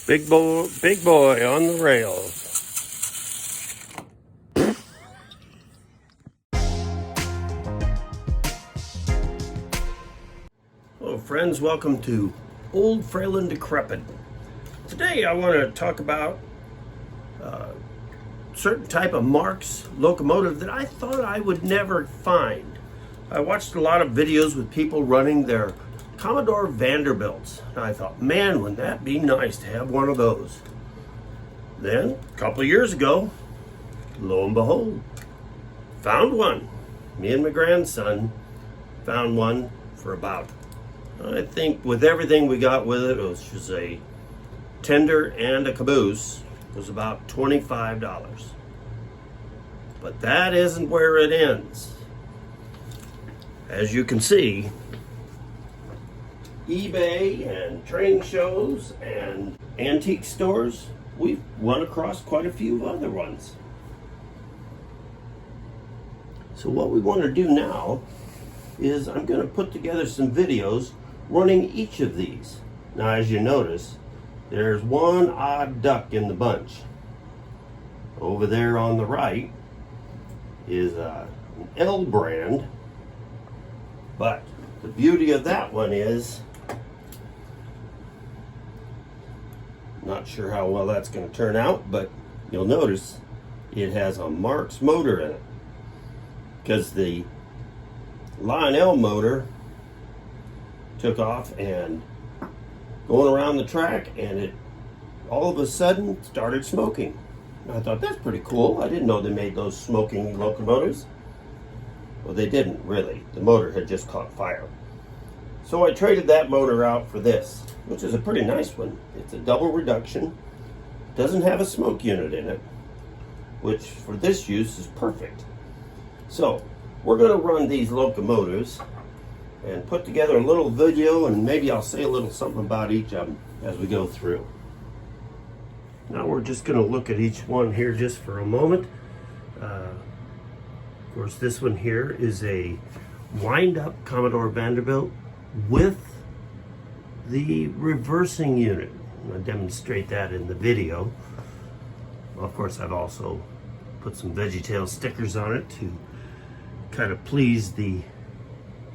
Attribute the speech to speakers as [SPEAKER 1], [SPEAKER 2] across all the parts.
[SPEAKER 1] Big boy on the rails. Hello friends, welcome to Old, Frail, and Decrepit. Today I want to talk about a certain type of Marx locomotive that I thought I would never find. I watched a lot of videos with people running their Commodore Vanderbilts. And I thought, man, wouldn't that be nice to have one of those? Then, a couple of years ago, lo and behold, found one. Me and my grandson found one for about, I think with everything we got with it, which was a tender and a caboose, was about $25. But that isn't where it ends. As you can see, eBay and train shows and antique stores, we've run across quite a few other ones. So what we want to do now is I'm going to put together some videos running each of these. Now as you notice, there's one odd duck in the bunch. Over there on the right is an L brand, but the beauty of that one is, not sure how well that's going to turn out, but you'll notice it has a Marx motor in it, because the Lionel motor took off and going around the track, and it all of a sudden started smoking. And I thought, that's pretty cool. I didn't know they made those smoking locomotives. Well, they didn't really. The motor had just caught fire. So I traded that motor out for this, which is a pretty nice one. It's a double reduction, doesn't have a smoke unit in it, which for this use is perfect. So we're going to run these locomotives and put together a little video, and maybe I'll say a little something about each of them as we go through. Now we're just going to look at each one here just for a moment. Of course, this one here is a wind-up Commodore Vanderbilt with the reversing unit. I'm going to demonstrate that in the video. Well, of course, I've also put some VeggieTales stickers on it to kind of please the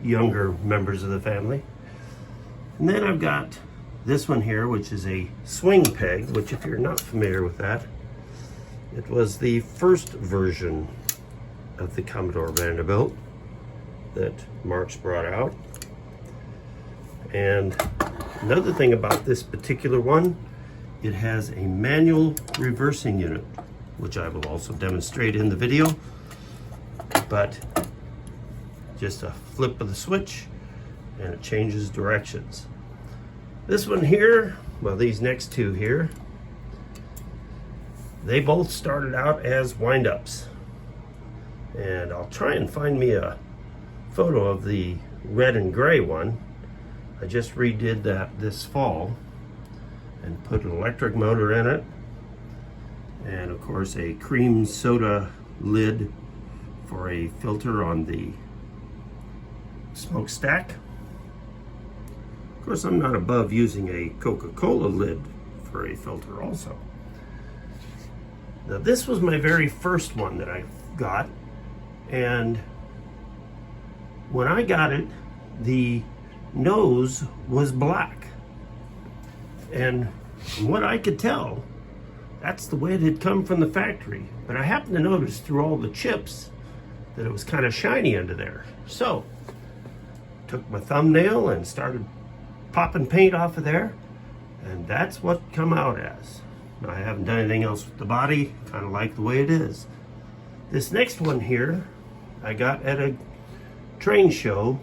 [SPEAKER 1] younger members of the family. And then I've got this one here, which is a swing peg, which if you're not familiar with that, it was the first version of the Commodore Vanderbilt that Marx brought out. And another thing about this particular one, it has a manual reversing unit, which I will also demonstrate in the video. But just a flip of the switch and it changes directions. This one here, well, these next two here, they both started out as wind-ups. And I'll try and find me a photo of the red and gray one. I just redid that this fall and put an electric motor in it, and of course a cream soda lid for a filter on the smokestack. Of course, I'm not above using a Coca-Cola lid for a filter also. Now this was my very first one that I got, and when I got it, the nose was black, and from what I could tell, that's the way it had come from the factory. But I happened to notice through all the chips that it was kind of shiny under there. So took my thumbnail and started popping paint off of there, and that's what it come out as. Now, I haven't done anything else with the body, kind of like the way it is. This next one here I got at a train show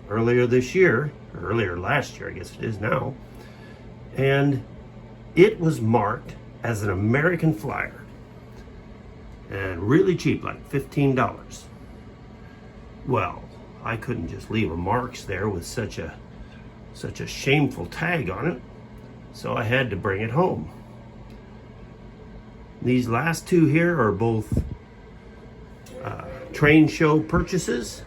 [SPEAKER 1] earlier this year, or earlier last year, I guess it is now, and it was marked as an American Flyer, and really cheap, like $15. Well, I couldn't just leave a Marx there with such a shameful tag on it, so I had to bring it home. These last two here are both train show purchases.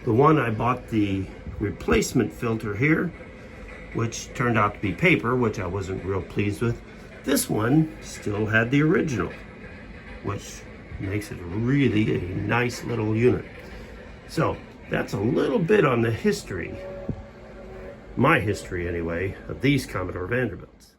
[SPEAKER 1] The one I bought the replacement filter here which turned out to be paper, which I wasn't real pleased with. This one still had the original, which makes it really a nice little unit. So that's a little bit on the history, my history anyway, of these Commodore Vanderbilts.